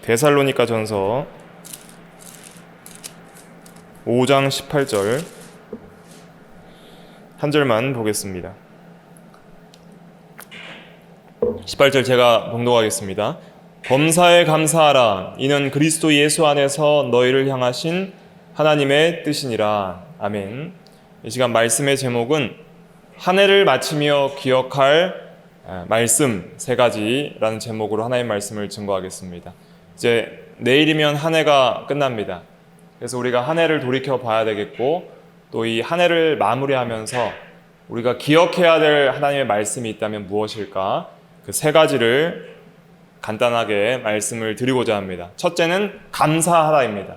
데살로니가 전서 5장 18절 한 절만 보겠습니다. 18절 제가 봉독하겠습니다. 범사에 감사하라. 이는 그리스도 예수 안에서 너희를 향하신 하나님의 뜻이니라. 아멘. 이 시간 말씀의 제목은 한 해를 마치며 기억할 말씀 세 가지라는 제목으로 하나님의 말씀을 증거하겠습니다. 이제 내일이면 한 해가 끝납니다. 그래서 우리가 한 해를 돌이켜 봐야 되겠고, 또 이 한 해를 마무리하면서 우리가 기억해야 될 하나님의 말씀이 있다면 무엇일까? 그 세 가지를 간단하게 말씀을 드리고자 합니다. 첫째는 감사하라입니다.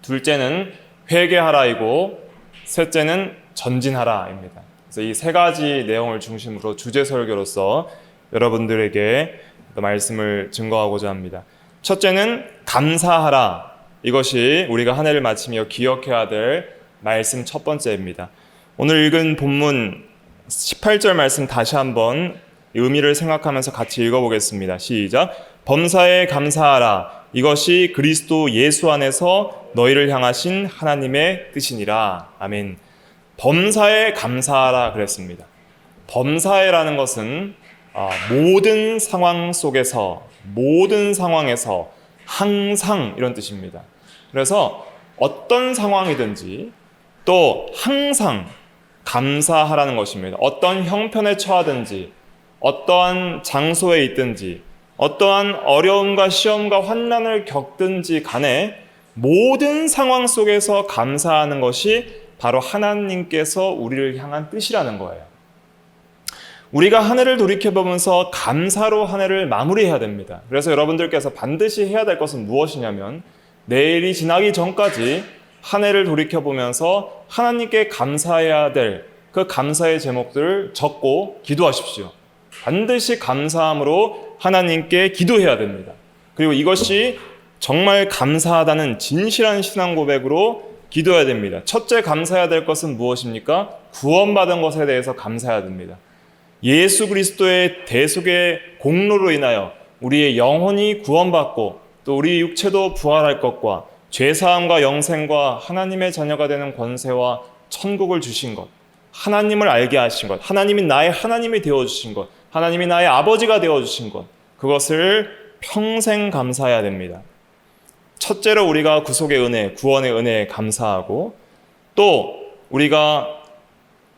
둘째는 회개하라이고, 셋째는 전진하라입니다. 그래서 이 세 가지 내용을 중심으로 주제 설교로서 여러분들에게 말씀을 증거하고자 합니다. 첫째는 감사하라. 이것이 우리가 한 해를 마치며 기억해야 될 말씀 첫 번째입니다. 오늘 읽은 본문 18절 말씀 다시 한번 의미를 생각하면서 같이 읽어보겠습니다. 시작. 범사에 감사하라. 이것이 그리스도 예수 안에서 너희를 향하신 하나님의 뜻이니라. 아멘. 범사에 감사하라 그랬습니다. 범사에라는 것은 모든 상황 속에서, 모든 상황에서 항상 이런 뜻입니다. 그래서 어떤 상황이든지 또 항상 감사하라는 것입니다. 어떤 형편에 처하든지, 어떠한 장소에 있든지, 어떠한 어려움과 시험과 환난을 겪든지 간에 모든 상황 속에서 감사하는 것이 바로 하나님께서 우리를 향한 뜻이라는 거예요. 우리가 한 해를 돌이켜보면서 감사로 한 해를 마무리해야 됩니다. 그래서 여러분들께서 반드시 해야 될 것은 무엇이냐면, 내일이 지나기 전까지 한 해를 돌이켜보면서 하나님께 감사해야 될 그 감사의 제목들을 적고 기도하십시오. 반드시 감사함으로 하나님께 기도해야 됩니다. 그리고 이것이 정말 감사하다는 진실한 신앙 고백으로 기도해야 됩니다. 첫째 감사해야 될 것은 무엇입니까? 구원받은 것에 대해서 감사해야 됩니다. 예수 그리스도의 대속의 공로로 인하여 우리의 영혼이 구원받고 또 우리 육체도 부활할 것과 죄사함과 영생과 하나님의 자녀가 되는 권세와 천국을 주신 것, 하나님을 알게 하신 것, 하나님이 나의 하나님이 되어주신 것, 하나님이 나의 아버지가 되어주신 것, 그것을 평생 감사해야 됩니다. 첫째로 우리가 구속의 은혜, 구원의 은혜에 감사하고, 또 우리가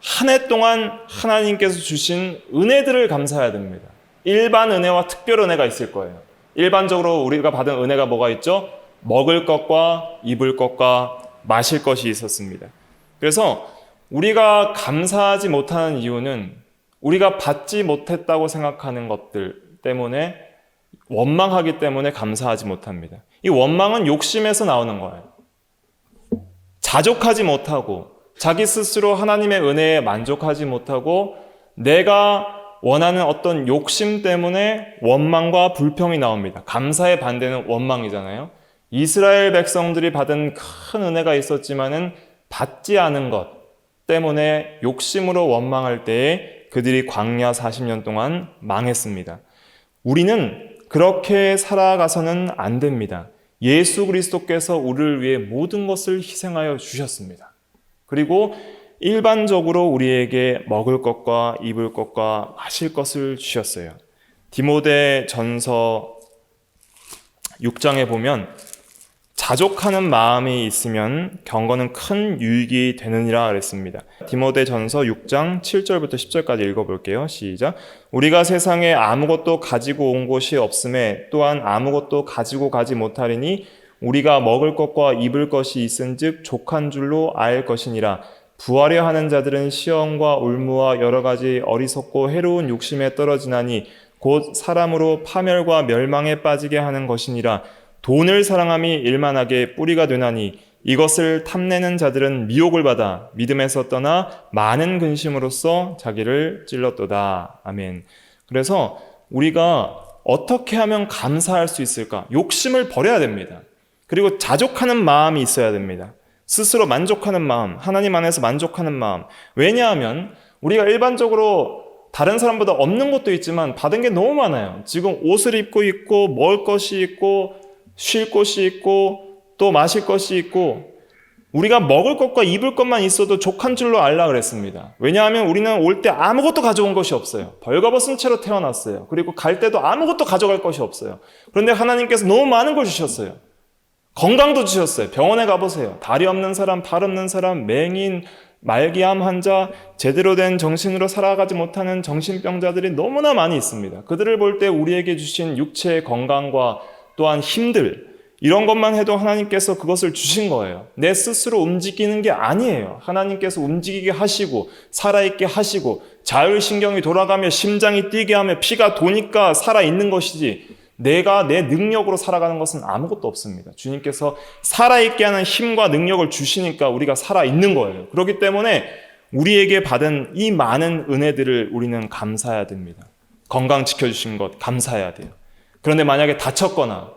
한 해 동안 하나님께서 주신 은혜들을 감사해야 됩니다. 일반 은혜와 특별 은혜가 있을 거예요. 일반적으로 우리가 받은 은혜가 뭐가 있죠? 먹을 것과 입을 것과 마실 것이 있었습니다. 그래서 우리가 감사하지 못하는 이유는 우리가 받지 못했다고 생각하는 것들 때문에, 원망하기 때문에 감사하지 못합니다. 이 원망은 욕심에서 나오는 거예요. 자족하지 못하고 자기 스스로 하나님의 은혜에 만족하지 못하고 내가 원하는 어떤 욕심 때문에 원망과 불평이 나옵니다. 감사의 반대는 원망이잖아요. 이스라엘 백성들이 받은 큰 은혜가 있었지만은 받지 않은 것 때문에 욕심으로 원망할 때에 그들이 광야 40년 동안 망했습니다. 우리는 그렇게 살아가서는 안 됩니다. 예수 그리스도께서 우리를 위해 모든 것을 희생하여 주셨습니다. 그리고 일반적으로 우리에게 먹을 것과 입을 것과 마실 것을 주셨어요. 디모데 전서 6장에 보면 자족하는 마음이 있으면 경건은 큰 유익이 되느니라 그랬습니다. 디모데 전서 6장 7절부터 10절까지 읽어볼게요. 시작. 우리가 세상에 아무것도 가지고 온 것이 없음에 또한 아무것도 가지고 가지 못하리니 우리가 먹을 것과 입을 것이 있은즉 족한 줄로 알 것이니라. 부하려 하는 자들은 시험과 올무와 여러 가지 어리석고 해로운 욕심에 떨어지나니 곧 사람으로 파멸과 멸망에 빠지게 하는 것이니라. 돈을 사랑함이 일만하게 뿌리가 되나니 이것을 탐내는 자들은 미혹을 받아 믿음에서 떠나 많은 근심으로써 자기를 찔렀도다. 아멘. 그래서 우리가 어떻게 하면 감사할 수 있을까? 욕심을 버려야 됩니다. 그리고 자족하는 마음이 있어야 됩니다. 스스로 만족하는 마음, 하나님 안에서 만족하는 마음. 왜냐하면 우리가 일반적으로 다른 사람보다 없는 것도 있지만 받은 게 너무 많아요. 지금 옷을 입고 있고 먹을 것이 있고 쉴 곳이 있고 또 마실 것이 있고 우리가 먹을 것과 입을 것만 있어도 족한 줄로 알라 그랬습니다. 왜냐하면 우리는 올 때 아무것도 가져온 것이 없어요. 벌거벗은 채로 태어났어요. 그리고 갈 때도 아무것도 가져갈 것이 없어요. 그런데 하나님께서 너무 많은 걸 주셨어요. 건강도 주셨어요. 병원에 가보세요. 다리 없는 사람, 발 없는 사람, 맹인, 말기암 환자, 제대로 된 정신으로 살아가지 못하는 정신병자들이 너무나 많이 있습니다. 그들을 볼 때 우리에게 주신 육체의 건강과 또한 힘들, 이런 것만 해도 하나님께서 그것을 주신 거예요. 내 스스로 움직이는 게 아니에요. 하나님께서 움직이게 하시고 살아있게 하시고 자율신경이 돌아가며 심장이 뛰게 하며 피가 도니까 살아있는 것이지 내가 내 능력으로 살아가는 것은 아무것도 없습니다. 주님께서 살아있게 하는 힘과 능력을 주시니까 우리가 살아있는 거예요. 그렇기 때문에 우리에게 받은 이 많은 은혜들을 우리는 감사해야 됩니다. 건강 지켜주신 것 감사해야 돼요. 그런데 만약에 다쳤거나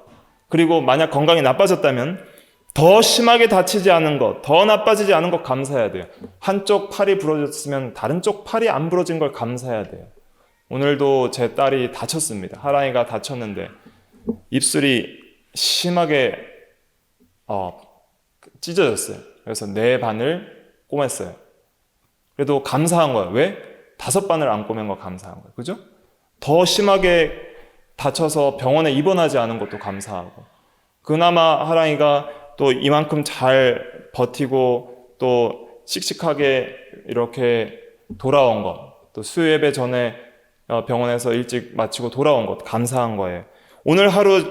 그리고 만약 건강이 나빠졌다면 더 심하게 다치지 않은 것, 더 나빠지지 않은 것 감사해야 돼요. 한쪽 팔이 부러졌으면 다른 쪽 팔이 안 부러진 걸 감사해야 돼요. 오늘도 제 딸이 다쳤습니다. 하랑이가 다쳤는데 입술이 심하게 찢어졌어요. 그래서 4반을 꼬맸어요. 그래도 감사한 거예요. 왜? 5반을 안 꼬맨 거 감사한 거예요. 그죠? 더 심하게 다쳐서 병원에 입원하지 않은 것도 감사하고 그나마 하랑이가 또 이만큼 잘 버티고 또 씩씩하게 이렇게 돌아온 것 또 수요예배 전에 병원에서 일찍 마치고 돌아온 것 감사한 거예요. 오늘 하루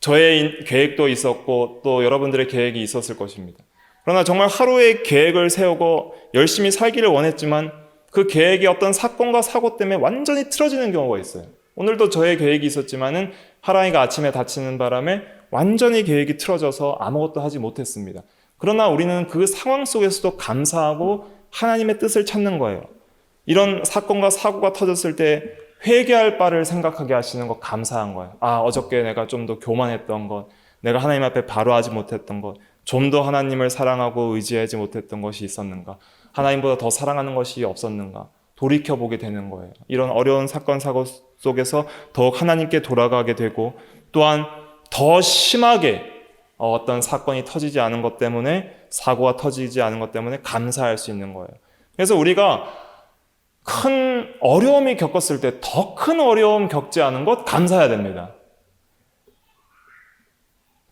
저의 계획도 있었고 또 여러분들의 계획이 있었을 것입니다. 그러나 정말 하루의 계획을 세우고 열심히 살기를 원했지만 그 계획이 어떤 사건과 사고 때문에 완전히 틀어지는 경우가 있어요. 오늘도 저의 계획이 있었지만은 하랑이가 아침에 다치는 바람에 완전히 계획이 틀어져서 아무것도 하지 못했습니다. 그러나 우리는 그 상황 속에서도 감사하고 하나님의 뜻을 찾는 거예요. 이런 사건과 사고가 터졌을 때 회개할 바를 생각하게 하시는 것 감사한 거예요. 어저께 내가 좀 더 교만했던 것, 내가 하나님 앞에 바로 하지 못했던 것, 좀 더 하나님을 사랑하고 의지하지 못했던 것이 있었는가? 하나님보다 더 사랑하는 것이 없었는가? 돌이켜보게 되는 거예요. 이런 어려운 사건, 사고 속에서 더욱 하나님께 돌아가게 되고 또한 더 심하게 어떤 사건이 터지지 않은 것 때문에 사고가 터지지 않은 것 때문에 감사할 수 있는 거예요. 그래서 우리가 큰 어려움이 겪었을 때 더 큰 어려움 겪지 않은 것 감사해야 됩니다.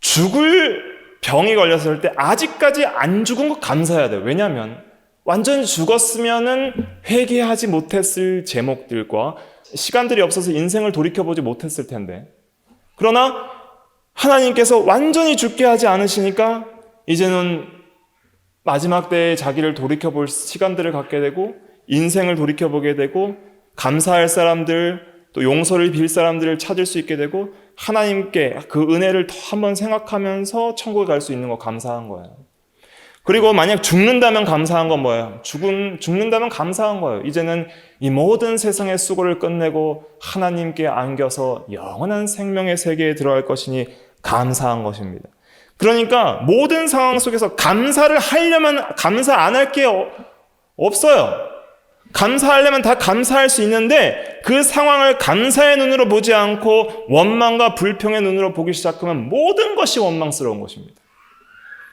죽을 병이 걸렸을 때 아직까지 안 죽은 것 감사해야 돼요. 왜냐하면 완전히 죽었으면은 회개하지 못했을 제목들과 시간들이 없어서 인생을 돌이켜보지 못했을 텐데 그러나 하나님께서 완전히 죽게 하지 않으시니까 이제는 마지막 때에 자기를 돌이켜볼 시간들을 갖게 되고 인생을 돌이켜보게 되고 감사할 사람들 또 용서를 빌 사람들을 찾을 수 있게 되고 하나님께 그 은혜를 더 한번 생각하면서 천국에 갈 수 있는 거 감사한 거예요. 그리고 만약 죽는다면 감사한 건 뭐예요? 죽는다면 감사한 거예요. 이제는 이 모든 세상의 수고를 끝내고 하나님께 안겨서 영원한 생명의 세계에 들어갈 것이니 감사한 것입니다. 그러니까 모든 상황 속에서 감사를 하려면 감사 안 할 게 없어요. 감사하려면 다 감사할 수 있는데 그 상황을 감사의 눈으로 보지 않고 원망과 불평의 눈으로 보기 시작하면 모든 것이 원망스러운 것입니다.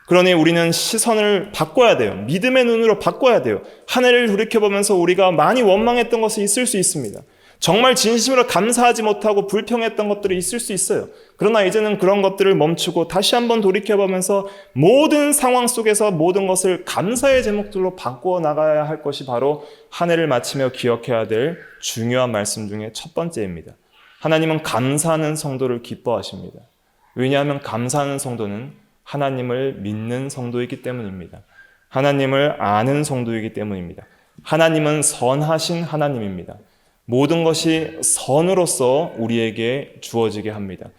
그러니 우리는 시선을 바꿔야 돼요. 믿음의 눈으로 바꿔야 돼요. 한 해를 돌이켜보면서 우리가 많이 원망했던 것이 있을 수 있습니다. 정말 진심으로 감사하지 못하고 불평했던 것들이 있을 수 있어요. 그러나 이제는 그런 것들을 멈추고 다시 한번 돌이켜보면서 모든 상황 속에서 모든 것을 감사의 제목들로 바꾸어 나가야 할 것이 바로 한 해를 마치며 기억해야 될 중요한 말씀 중에 첫 번째입니다. 하나님은 감사하는 성도를 기뻐하십니다. 왜냐하면 감사하는 성도는 하나님을 믿는 성도이기 때문입니다. 하나님을 아는 성도이기 때문입니다. 하나님은 선하신 하나님입니다. 모든 것이 선으로서 우리에게 주어지게 합니다.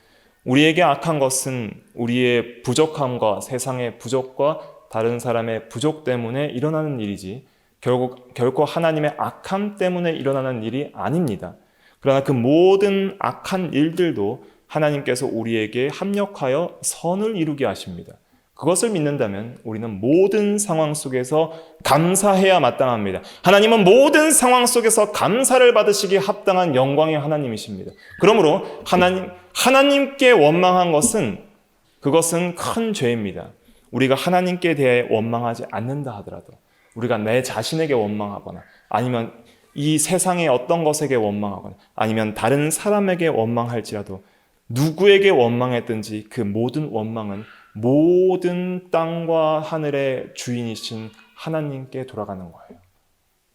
우리에게 악한 것은 우리의 부족함과 세상의 부족과 다른 사람의 부족 때문에 일어나는 일이지 결코 하나님의 악함 때문에 일어나는 일이 아닙니다. 그러나 그 모든 악한 일들도 하나님께서 우리에게 합력하여 선을 이루게 하십니다. 그것을 믿는다면 우리는 모든 상황 속에서 감사해야 마땅합니다. 하나님은 모든 상황 속에서 감사를 받으시기에 합당한 영광의 하나님이십니다. 그러므로 하나님께 원망한 것은 그것은 큰 죄입니다. 우리가 하나님께 대해 원망하지 않는다 하더라도 우리가 내 자신에게 원망하거나 아니면 이 세상의 어떤 것에게 원망하거나 아니면 다른 사람에게 원망할지라도 누구에게 원망했든지 그 모든 원망은 모든 땅과 하늘의 주인이신 하나님께 돌아가는 거예요.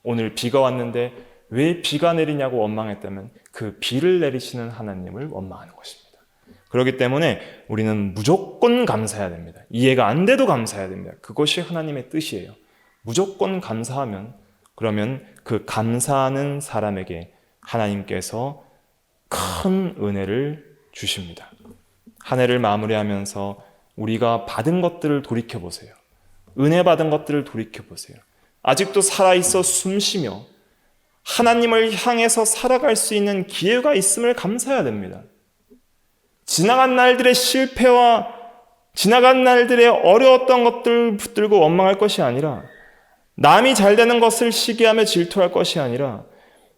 오늘 비가 왔는데 왜 비가 내리냐고 원망했다면 그 비를 내리시는 하나님을 원망하는 것입니다. 그렇기 때문에 우리는 무조건 감사해야 됩니다. 이해가 안 돼도 감사해야 됩니다. 그것이 하나님의 뜻이에요. 무조건 감사하면 그러면 그 감사하는 사람에게 하나님께서 큰 은혜를 주십니다. 한 해를 마무리하면서 우리가 받은 것들을 돌이켜보세요. 은혜 받은 것들을 돌이켜보세요. 아직도 살아있어 숨쉬며 하나님을 향해서 살아갈 수 있는 기회가 있음을 감사해야 됩니다. 지나간 날들의 실패와 지나간 날들의 어려웠던 것들을 붙들고 원망할 것이 아니라 남이 잘 되는 것을 시기하며 질투할 것이 아니라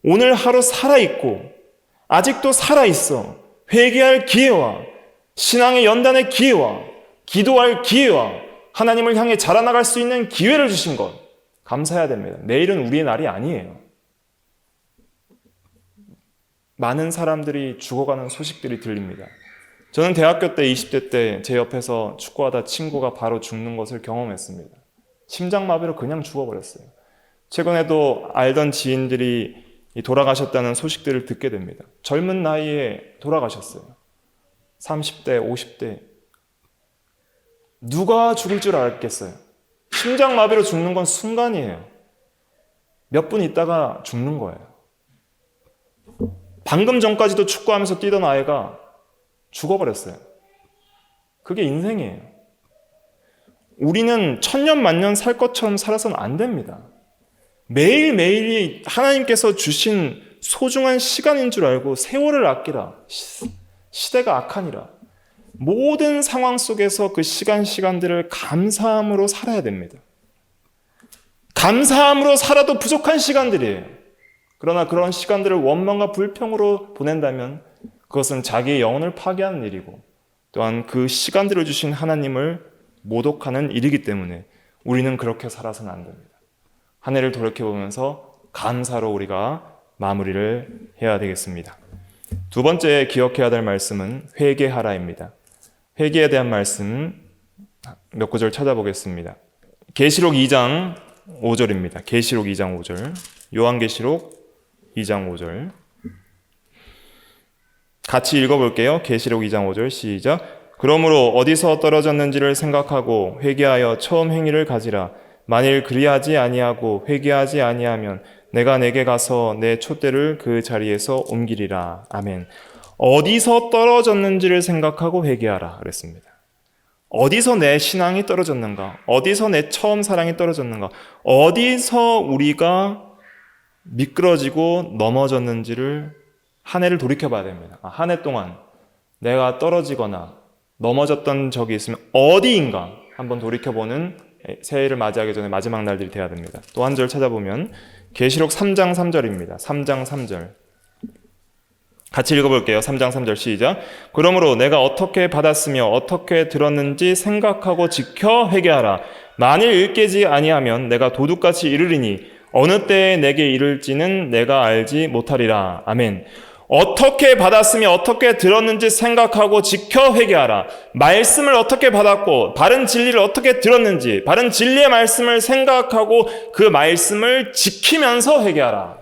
오늘 하루 살아있고 아직도 살아있어 회개할 기회와 신앙의 연단의 기회와 기도할 기회와 하나님을 향해 자라나갈 수 있는 기회를 주신 것 감사해야 됩니다. 내일은 우리의 날이 아니에요. 많은 사람들이 죽어가는 소식들이 들립니다. 저는 대학교 때 20대 때 제 옆에서 축구하다 친구가 바로 죽는 것을 경험했습니다. 심장마비로 그냥 죽어버렸어요. 최근에도 알던 지인들이 돌아가셨다는 소식들을 듣게 됩니다. 젊은 나이에 돌아가셨어요. 30대, 50대. 누가 죽을 줄 알겠어요? 심장마비로 죽는 건 순간이에요. 몇 분 있다가 죽는 거예요. 방금 전까지도 축구하면서 뛰던 아이가 죽어버렸어요. 그게 인생이에요. 우리는 천년 만년 살 것처럼 살아서는 안 됩니다. 매일매일이 하나님께서 주신 소중한 시간인 줄 알고 세월을 아끼라. 시대가 악하니라. 모든 상황 속에서 그 시간들을 감사함으로 살아야 됩니다. 감사함으로 살아도 부족한 시간들이에요. 그러나 그런 시간들을 원망과 불평으로 보낸다면 그것은 자기의 영혼을 파괴하는 일이고 또한 그 시간들을 주신 하나님을 모독하는 일이기 때문에 우리는 그렇게 살아서는 안 됩니다. 한 해를 돌이켜보면서 감사로 우리가 마무리를 해야 되겠습니다. 두 번째 기억해야 될 말씀은 회개하라입니다. 회개에 대한 말씀 몇 구절 찾아보겠습니다. 계시록 2장 5절입니다. 계시록 2장 5절. 요한계시록 2장 5절. 같이 읽어볼게요. 계시록 2장 5절 시작. 그러므로 어디서 떨어졌는지를 생각하고 회개하여 처음 행위를 가지라. 만일 그리하지 아니하고 회개하지 아니하면 내가 내게 가서 내 촛대를 그 자리에서 옮기리라. 아멘. 어디서 떨어졌는지를 생각하고 회개하라 그랬습니다. 어디서 내 신앙이 떨어졌는가? 어디서 내 처음 사랑이 떨어졌는가? 어디서 우리가 미끄러지고 넘어졌는지를 한 해를 돌이켜봐야 됩니다. 한 해 동안 내가 떨어지거나 넘어졌던 적이 있으면 어디인가 한번 돌이켜보는 새해를 맞이하기 전에 마지막 날들이 돼야 됩니다. 또 한 절 찾아보면 계시록 3장 3절입니다. 3장 3절. 같이 읽어볼게요. 3장 3절 시작. 그러므로 내가 어떻게 받았으며 어떻게 들었는지 생각하고 지켜 회개하라. 만일 일깨지 아니하면 내가 도둑같이 이르리니 어느 때에 내게 이를지는 내가 알지 못하리라. 아멘. 어떻게 받았으며 어떻게 들었는지 생각하고 지켜 회개하라. 말씀을 어떻게 받았고 바른 진리를 어떻게 들었는지 바른 진리의 말씀을 생각하고 그 말씀을 지키면서 회개하라.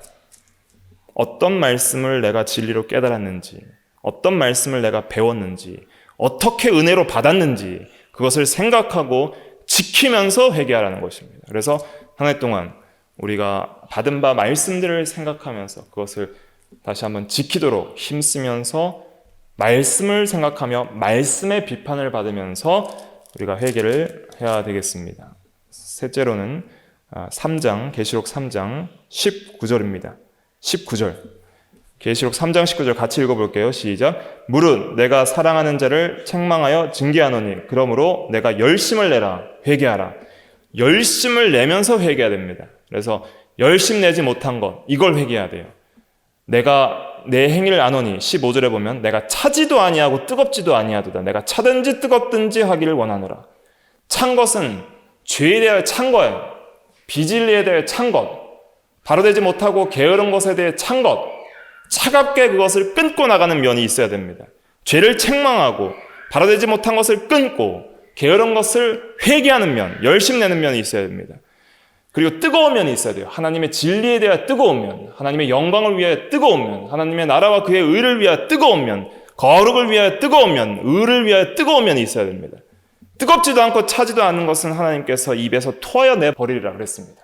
어떤 말씀을 내가 진리로 깨달았는지, 어떤 말씀을 내가 배웠는지, 어떻게 은혜로 받았는지 그것을 생각하고 지키면서 회개하라는 것입니다. 그래서 한 해 동안 우리가 받은 바 말씀들을 생각하면서 그것을 다시 한번 지키도록 힘쓰면서 말씀을 생각하며 말씀의 비판을 받으면서 우리가 회개를 해야 되겠습니다. 셋째로는 3장, 계시록 3장 19절입니다. 19절. 계시록 3장 19절 같이 읽어볼게요. 시작. 무릇 내가 사랑하는 자를 책망하여 징계하노니 그러므로 내가 열심을 내라. 회개하라. 열심을 내면서 회개해야 됩니다. 그래서 열심 내지 못한 것, 이걸 회개해야 돼요. 내가 내 행위를 아노니 15절에 보면 내가 차지도 아니하고 뜨겁지도 아니하도다. 내가 차든지 뜨겁든지 하기를 원하노라. 찬 것은 죄에 대하여 찬 거예요. 비진리에 대하여 찬 것, 바로 되지 못하고 게으른 것에 대해 찬 것, 차갑게 그것을 끊고 나가는 면이 있어야 됩니다. 죄를 책망하고 바로 되지 못한 것을 끊고 게으른 것을 회개하는 면, 열심 내는 면이 있어야 됩니다. 그리고 뜨거운 면이 있어야 돼요. 하나님의 진리에 대한 뜨거운 면, 하나님의 영광을 위하여 뜨거운 면, 하나님의 나라와 그의 의를 위하여 뜨거운 면, 거룩을 위하여 뜨거운 면, 의를 위하여 뜨거운 면이 있어야 됩니다. 뜨겁지도 않고 차지도 않는 것은 하나님께서 입에서 토하여 내버리리라 그랬습니다.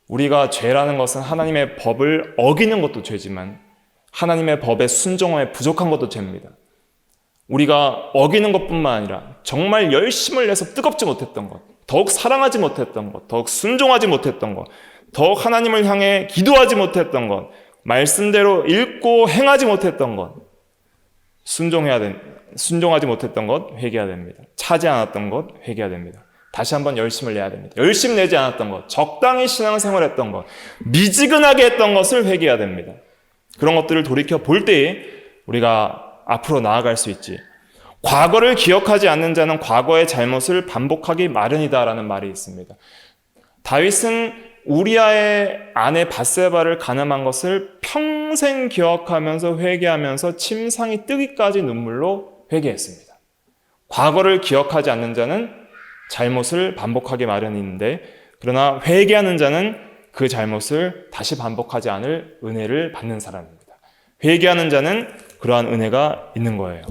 우리가 죄라는 것은 하나님의 법을 어기는 것도 죄지만 하나님의 법에 순종함에 부족한 것도 죄입니다. 우리가 어기는 것뿐만 아니라 정말 열심을 내서 뜨겁지 못했던 것, 더욱 사랑하지 못했던 것, 더욱 순종하지 못했던 것, 더욱 하나님을 향해 기도하지 못했던 것, 말씀대로 읽고 행하지 못했던 것, 순종하지 못했던 것 회개해야 됩니다. 차지 않았던 것 회개해야 됩니다. 다시 한번 열심을 내야 됩니다. 열심 내지 않았던 것, 적당히 신앙생활했던 것, 미지근하게 했던 것을 회개해야 됩니다. 그런 것들을 돌이켜 볼 때에 우리가 앞으로 나아갈 수 있지. 과거를 기억하지 않는 자는 과거의 잘못을 반복하기 마련이다라는 말이 있습니다. 다윗은 우리아의 아내 밧세바를 간음한 것을 평생 기억하면서 회개하면서 침상이 뜨기까지 눈물로 회개했습니다. 과거를 기억하지 않는 자는 잘못을 반복하기 마련인데, 그러나 회개하는 자는 그 잘못을 다시 반복하지 않을 은혜를 받는 사람입니다. 회개하는 자는 그러한 은혜가 있는 거예요.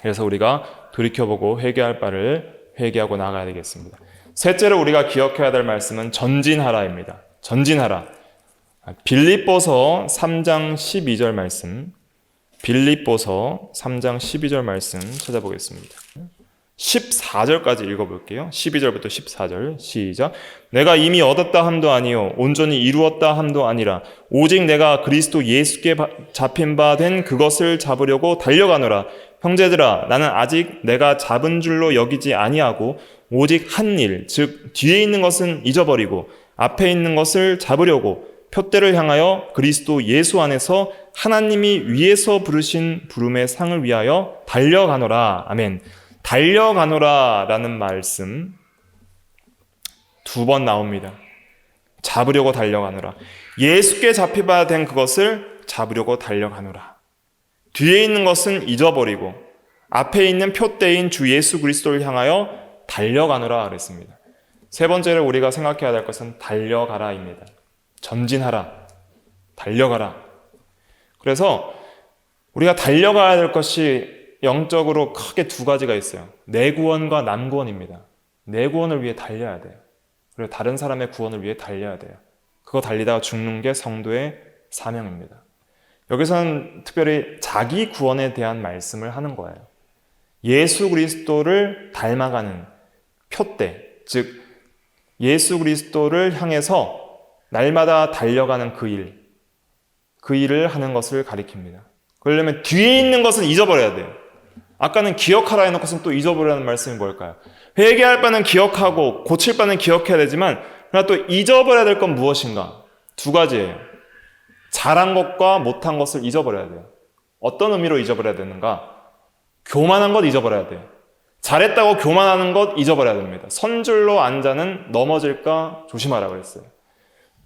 그래서 우리가 돌이켜보고 회개할 바를 회개하고 나가야 되겠습니다. 셋째로 우리가 기억해야 될 말씀은 전진하라입니다. 전진하라. 빌립보서 3장 12절 말씀, 빌립보서 3장 12절 말씀 찾아보겠습니다. 14절까지 읽어볼게요. 12절부터 14절 시작. 내가 이미 얻었다 함도 아니요 온전히 이루었다 함도 아니라 오직 내가 그리스도 예수께 잡힌 바 된 그것을 잡으려고 달려가노라. 형제들아, 나는 아직 내가 잡은 줄로 여기지 아니하고 오직 한 일, 즉 뒤에 있는 것은 잊어버리고 앞에 있는 것을 잡으려고 표대를 향하여 그리스도 예수 안에서 하나님이 위에서 부르신 부름의 상을 위하여 달려가노라. 아멘. 달려가노라 라는 말씀 2번 나옵니다. 잡으려고 달려가노라. 예수께 잡히바 된 그것을 잡으려고 달려가노라. 뒤에 있는 것은 잊어버리고 앞에 있는 표대인 주 예수 그리스도를 향하여 달려가노라 그랬습니다. 세 번째로 우리가 생각해야 될 것은 달려가라입니다. 전진하라. 달려가라. 그래서 우리가 달려가야 될 것이 영적으로 크게 두 가지가 있어요. 내 구원과 남 구원입니다. 내 구원을 위해 달려야 돼요. 그리고 다른 사람의 구원을 위해 달려야 돼요. 그거 달리다가 죽는 게 성도의 사명입니다. 여기서는 특별히 자기 구원에 대한 말씀을 하는 거예요. 예수 그리스도를 닮아가는 표대, 즉 예수 그리스도를 향해서 날마다 달려가는 그 일을 하는 것을 가리킵니다. 그러려면 뒤에 있는 것은 잊어버려야 돼요. 아까는 기억하라 해놓은 것은 또 잊어버리라는 말씀이 뭘까요? 회개할 바는 기억하고 고칠 바는 기억해야 되지만 그러나 또 잊어버려야 될 건 무엇인가? 두 가지예요. 잘한 것과 못한 것을 잊어버려야 돼요. 어떤 의미로 잊어버려야 되는가? 교만한 것 잊어버려야 돼요. 잘했다고 교만하는 것 잊어버려야 됩니다. 선줄로 앉아는 넘어질까 조심하라 그랬어요.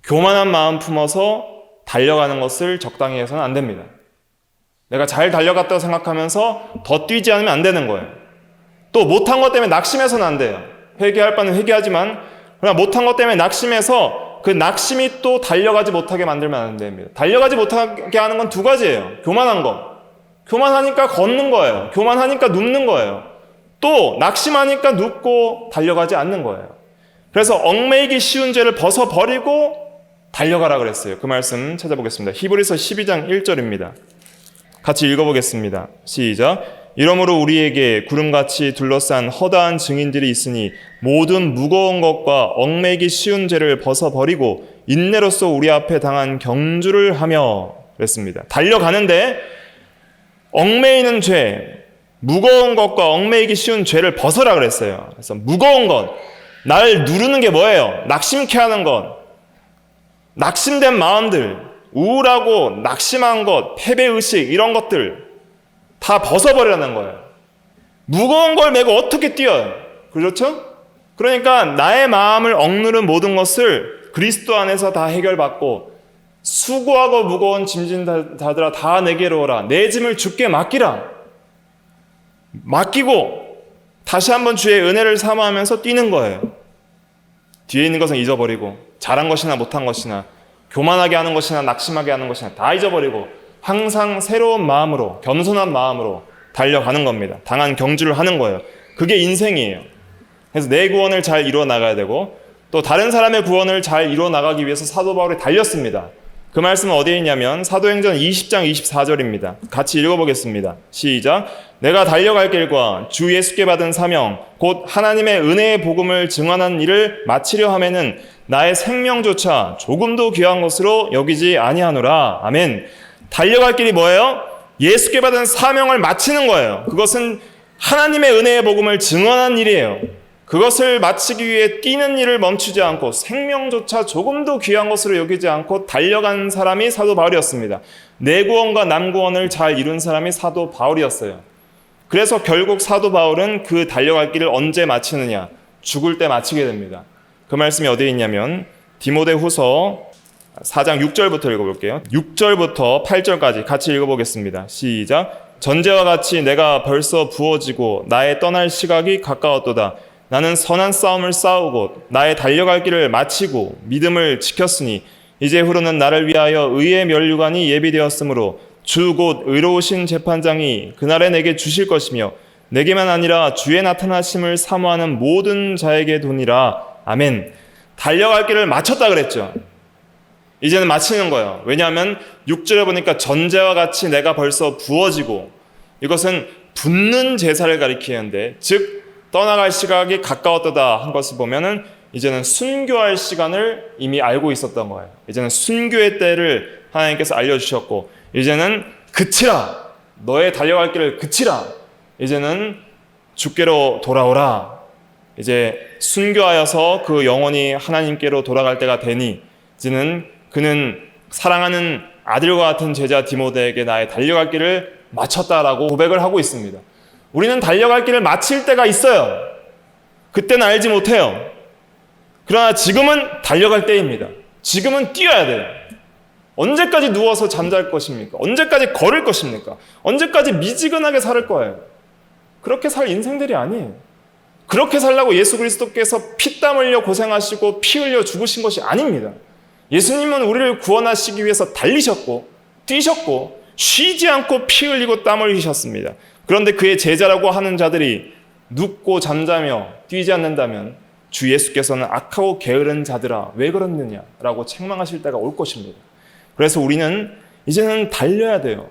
교만한 마음 품어서 달려가는 것을 적당히 해서는 안 됩니다. 내가 잘 달려갔다고 생각하면서 더 뛰지 않으면 안 되는 거예요. 또 못한 것 때문에 낙심해서는 안 돼요. 회개할 바는 회개하지만 그러나 못한 것 때문에 낙심해서 그 낙심이 또 달려가지 못하게 만들면 안 됩니다. 달려가지 못하게 하는 건 두 가지예요. 교만한 거. 교만하니까 걷는 거예요. 교만하니까 눕는 거예요. 또 낙심하니까 눕고 달려가지 않는 거예요. 그래서 얽매이기 쉬운 죄를 벗어버리고 달려가라 그랬어요. 그 말씀 찾아보겠습니다. 히브리서 12장 1절입니다. 같이 읽어보겠습니다. 시작. 이러므로 우리에게 구름같이 둘러싼 허다한 증인들이 있으니 모든 무거운 것과 얽매이기 쉬운 죄를 벗어버리고 인내로써 우리 앞에 당한 경주를 하며 그랬습니다. 달려가는데 얽매이는 죄, 무거운 것과 얽매이기 쉬운 죄를 벗어라 그랬어요. 그래서 무거운 것, 날 누르는 게 뭐예요? 낙심케 하는 것, 낙심된 마음들, 우울하고 낙심한 것, 패배의식 이런 것들 다 벗어버리라는 거예요. 무거운 걸 메고 어떻게 뛰어요? 그렇죠? 그러니까 나의 마음을 억누른 모든 것을 그리스도 안에서 다 해결받고 수고하고 무거운 짐진 자들아 다 내게로 오라. 내 짐을 주께 맡기라. 맡기고 다시 한번 주의 은혜를 사모하면서 뛰는 거예요. 뒤에 있는 것은 잊어버리고 잘한 것이나 못한 것이나 교만하게 하는 것이나 낙심하게 하는 것이나 다 잊어버리고 항상 새로운 마음으로 겸손한 마음으로 달려가는 겁니다. 당한 경주를 하는 거예요. 그게 인생이에요. 그래서 내 구원을 잘 이루어 나가야 되고 또 다른 사람의 구원을 잘 이루어 나가기 위해서 사도 바울이 달렸습니다. 그 말씀은 어디에 있냐면 사도행전 20장 24절입니다. 같이 읽어보겠습니다. 시작. 내가 달려갈 길과 주 예수께 받은 사명 곧 하나님의 은혜의 복음을 증언하는 일을 마치려 하면은 나의 생명조차 조금도 귀한 것으로 여기지 아니하노라. 아멘. 달려갈 길이 뭐예요? 예수께 받은 사명을 마치는 거예요. 그것은 하나님의 은혜의 복음을 증언하는 일이에요. 그것을 마치기 위해 뛰는 일을 멈추지 않고 생명조차 조금도 귀한 것으로 여기지 않고 달려간 사람이 사도 바울이었습니다. 내 구원과 남 구원을 잘 이룬 사람이 사도 바울이었어요. 그래서 결국 사도 바울은 그 달려갈 길을 언제 마치느냐? 죽을 때 마치게 됩니다. 그 말씀이 어디에 있냐면 디모데후서 4장 6절부터 읽어볼게요. 6절부터 8절까지 같이 읽어보겠습니다. 시작. 전제와 같이 내가 벌써 부어지고 나의 떠날 시각이 가까웠도다. 나는 선한 싸움을 싸우고 나의 달려갈 길을 마치고 믿음을 지켰으니 이제후로는 나를 위하여 의의 면류관이 예비되었으므로 주 곧 의로우신 재판장이 그날에 내게 주실 것이며 내게만 아니라 주의 나타나심을 사모하는 모든 자에게 도니라. 아멘. 달려갈 길을 마쳤다 그랬죠. 이제는 마치는 거예요. 왜냐하면 6절에 보니까 전제와 같이 내가 벌써 부어지고 이것은 붓는 제사를 가리키는데 즉 떠나갈 시각이 가까웠다 한 것을 보면은 이제는 순교할 시간을 이미 알고 있었던 거예요. 이제는 순교의 때를 하나님께서 알려주셨고 이제는 그치라. 너의 달려갈 길을 그치라. 이제는 주께로 돌아오라. 이제 순교하여서 그 영혼이 하나님께로 돌아갈 때가 되니 이제는 그는 사랑하는 아들과 같은 제자 디모데에게 나의 달려갈 길을 마쳤다라고 고백을 하고 있습니다. 우리는 달려갈 길을 마칠 때가 있어요. 그때는 알지 못해요. 그러나 지금은 달려갈 때입니다. 지금은 뛰어야 돼요. 언제까지 누워서 잠잘 것입니까? 언제까지 걸을 것입니까? 언제까지 미지근하게 살 거예요? 그렇게 살 인생들이 아니에요. 그렇게 살라고 예수 그리스도께서 피땀 흘려 고생하시고 피 흘려 죽으신 것이 아닙니다. 예수님은 우리를 구원하시기 위해서 달리셨고 뛰셨고 쉬지 않고 피 흘리고 땀 흘리셨습니다. 그런데 그의 제자라고 하는 자들이 눕고 잠자며 뛰지 않는다면 주 예수께서는 악하고 게으른 자들아 왜 그렇느냐라고 책망하실 때가 올 것입니다. 그래서 우리는 이제는 달려야 돼요.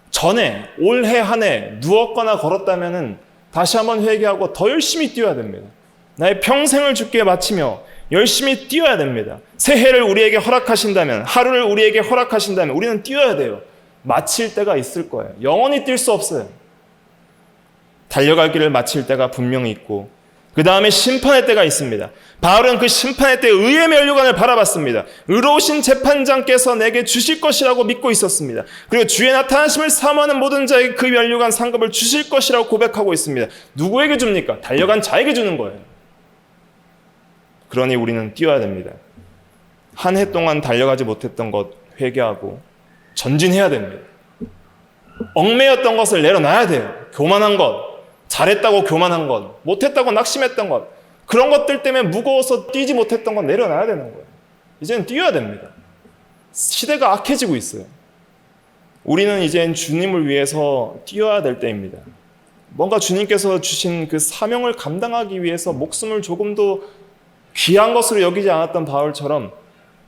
전에 올해 한 해 누웠거나 걸었다면 다시 한번 회개하고 더 열심히 뛰어야 됩니다. 나의 평생을 주께 바치며 열심히 뛰어야 됩니다. 새해를 우리에게 허락하신다면 하루를 우리에게 허락하신다면 우리는 뛰어야 돼요. 마칠 때가 있을 거예요. 영원히 뛸 수 없어요. 달려갈 길을 마칠 때가 분명히 있고 그 다음에 심판의 때가 있습니다. 바울은 그 심판의 때 의의 면류관을 바라봤습니다. 의로우신 재판장께서 내게 주실 것이라고 믿고 있었습니다. 그리고 주의 나타나심을 사모하는 모든 자에게 그 면류관 상급을 주실 것이라고 고백하고 있습니다. 누구에게 줍니까? 달려간 자에게 주는 거예요. 그러니 우리는 뛰어야 됩니다. 한 해 동안 달려가지 못했던 것 회개하고 전진해야 됩니다. 얽매였던 것을 내려놔야 돼요. 교만한 것, 잘했다고 교만한 것, 못했다고 낙심했던 것, 그런 것들 때문에 무거워서 뛰지 못했던 것 내려놔야 되는 거예요. 이제는 뛰어야 됩니다. 시대가 악해지고 있어요. 우리는 이젠 주님을 위해서 뛰어야 될 때입니다. 뭔가 주님께서 주신 그 사명을 감당하기 위해서 목숨을 조금도 귀한 것으로 여기지 않았던 바울처럼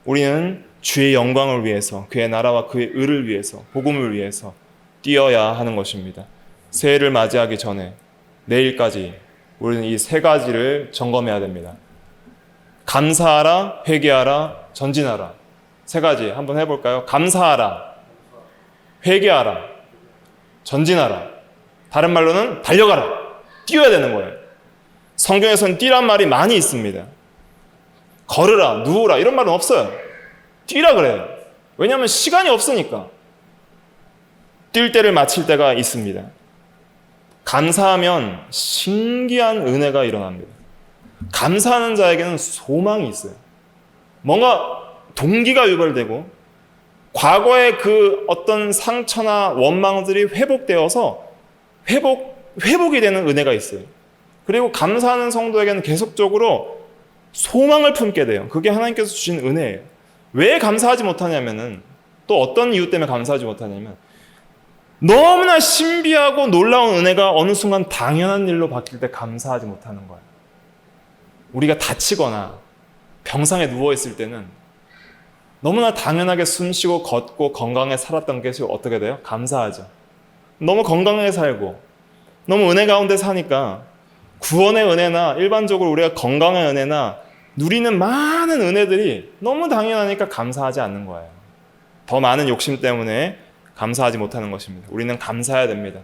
우리는 주의 영광을 위해서, 그의 나라와 그의 의를 위해서, 복음을 위해서 뛰어야 하는 것입니다. 새해를 맞이하기 전에 내일까지 우리는 이 세 가지를 점검해야 됩니다. 감사하라, 회개하라, 전진하라. 세 가지 한번 해볼까요? 감사하라. 회개하라, 전진하라, 다른 말로는 달려가라, 뛰어야 되는 거예요. 성경에서는 뛰란 말이 많이 있습니다. 걸으라, 누우라 이런 말은 없어요. 뛰라 그래요. 왜냐하면 시간이 없으니까. 뛸 때를 마칠 때가 있습니다. 감사하면 신기한 은혜가 일어납니다. 감사하는 자에게는 소망이 있어요. 뭔가 동기가 유발되고 과거의 그 어떤 상처나 원망들이 회복되어서 회복이 되는 은혜가 있어요. 그리고 감사하는 성도에게는 계속적으로 소망을 품게 돼요. 그게 하나님께서 주신 은혜예요. 왜 감사하지 못하냐면은, 또 어떤 이유 때문에 감사하지 못하냐면, 너무나 신비하고 놀라운 은혜가 어느 순간 당연한 일로 바뀔 때 감사하지 못하는 거예요. 우리가 다치거나 병상에 누워있을 때는 너무나 당연하게 숨쉬고 걷고 건강하게 살았던 것이 어떻게 돼요? 감사하죠. 너무 건강하게 살고 너무 은혜 가운데 사니까 구원의 은혜나 일반적으로 우리가 건강의 은혜나 누리는 많은 은혜들이 너무 당연하니까 감사하지 않는 거예요. 더 많은 욕심 때문에 감사하지 못하는 것입니다. 우리는 감사해야 됩니다.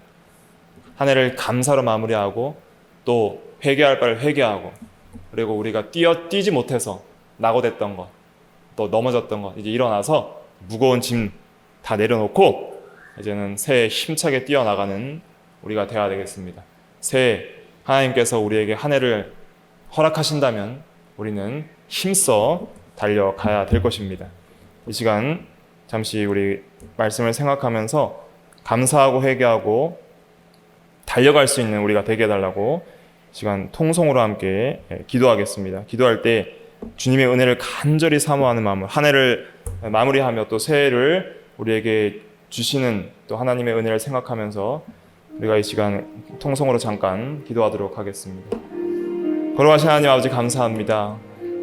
한 해를 감사로 마무리하고 또 회개할 바를 회개하고, 그리고 우리가 뛰지 못해서 낙오됐던 것, 또 넘어졌던 것 이제 일어나서 무거운 짐 다 내려놓고 이제는 새해 힘차게 뛰어나가는 우리가 되어야 되겠습니다. 새해 하나님께서 우리에게 한 해를 허락하신다면 우리는 힘써 달려가야 될 것입니다. 이 시간 잠시 우리 말씀을 생각하면서 감사하고 회개하고 달려갈 수 있는 우리가 되게 해달라고 시간 통성으로 함께 기도하겠습니다. 기도할 때 주님의 은혜를 간절히 사모하는 마음으로 한 해를 마무리하며 또 새해를 우리에게 주시는 또 하나님의 은혜를 생각하면서 우리가 이 시간 통성으로 잠깐 기도하도록 하겠습니다. 걸어가신 하나님 아버지 감사합니다.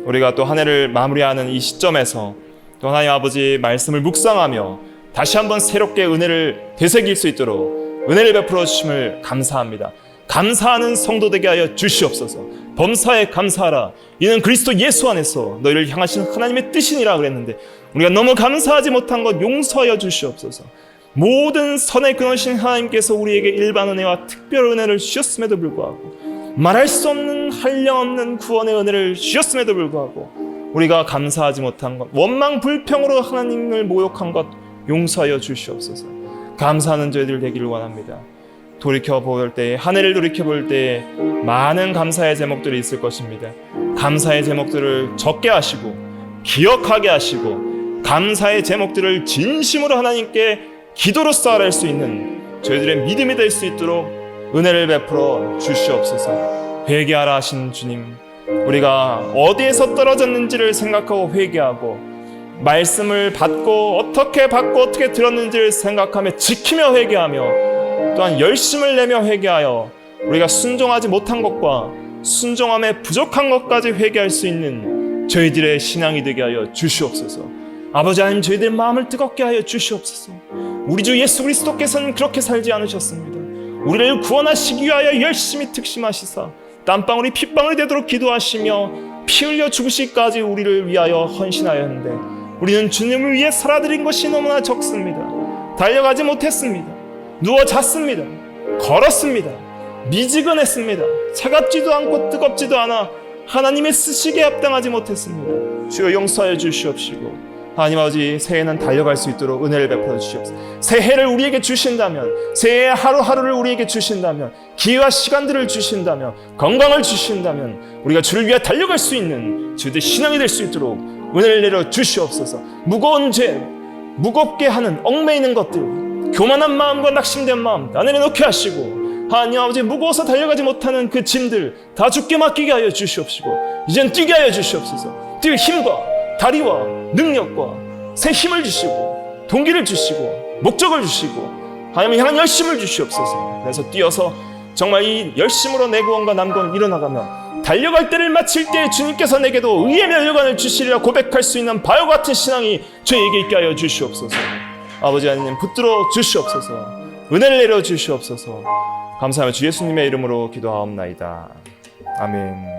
우리가 또 한 해를 마무리하는 이 시점에서 또 하나님 아버지 말씀을 묵상하며 다시 한번 새롭게 은혜를 되새길 수 있도록 은혜를 베풀어 주심을 감사합니다. 감사하는 성도 되게 하여 주시옵소서. 범사에 감사하라. 이는 그리스도 예수 안에서 너희를 향하신 하나님의 뜻이니라 그랬는데 우리가 너무 감사하지 못한 것 용서하여 주시옵소서. 모든 선의 근원이신 하나님께서 우리에게 일반 은혜와 특별 은혜를 주셨음에도 불구하고, 말할 수 없는 한량없는 구원의 은혜를 주셨음에도 불구하고 우리가 감사하지 못한 것, 원망 불평으로 하나님을 모욕한 것 용서하여 주시옵소서. 감사하는 저희들 되기를 원합니다. 돌이켜볼 때, 한 해를 돌이켜볼 때 많은 감사의 제목들이 있을 것입니다. 감사의 제목들을 적게 하시고 기억하게 하시고 감사의 제목들을 진심으로 하나님께 기도로써 아뢰 수 있는 저희들의 믿음이 될 수 있도록 은혜를 베풀어 주시옵소서. 회개하라 하신 주님, 우리가 어디에서 떨어졌는지를 생각하고 회개하고 말씀을 받고 어떻게 들었는지를 생각하며 지키며 회개하며 또한 열심을 내며 회개하여 우리가 순종하지 못한 것과 순종함에 부족한 것까지 회개할 수 있는 저희들의 신앙이 되게 하여 주시옵소서. 아버지 하나님, 저희들의 마음을 뜨겁게 하여 주시옵소서. 우리 주 예수 그리스도께서는 그렇게 살지 않으셨습니다. 우리를 구원하시기 위하여 열심히 특심하시사 땀방울이 핏방울이 되도록 기도하시며 피 흘려 죽으시기까지 우리를 위하여 헌신하였는데 우리는 주님을 위해 살아드린 것이 너무나 적습니다. 달려가지 못했습니다. 누워 잤습니다. 걸었습니다. 미지근했습니다. 차갑지도 않고 뜨겁지도 않아 하나님의 쓰시기에 합당하지 못했습니다. 주여 용서하여 주시옵시고 하나님 아버지, 새해는 달려갈 수 있도록 은혜를 베풀어 주시옵소서. 새해를 우리에게 주신다면, 새해 하루하루를 우리에게 주신다면, 기회와 시간들을 주신다면, 건강을 주신다면 우리가 주를 위해 달려갈 수 있는 주의 신앙이 될 수 있도록 은혜를 내려 주시옵소서. 무거운 죄, 무겁게 하는 얽매이는 것들, 교만한 마음과 낙심된 마음 다 내려놓게 하시고 하나님 아버지, 무거워서 달려가지 못하는 그 짐들 다 주께 맡기게 하여 주시옵시고 이젠 뛰게 하여 주시옵소서. 뛸 힘과 다리와 능력과 새 힘을 주시고 동기를 주시고 목적을 주시고 하나님을 향한 열심을 주시옵소서. 그래서 뛰어서 정말 이 열심으로 내 구원과 남구원을 이뤄나가며 달려갈 때를 마칠 때 주님께서 내게도 의의 멸류관을 주시리라 고백할 수 있는 바요 같은 신앙이 저에게 있게 하여 주시옵소서. 아버지 하나님, 붙들어 주시옵소서. 은혜를 내려 주시옵소서. 감사하며 주 예수님의 이름으로 기도하옵나이다. 아멘.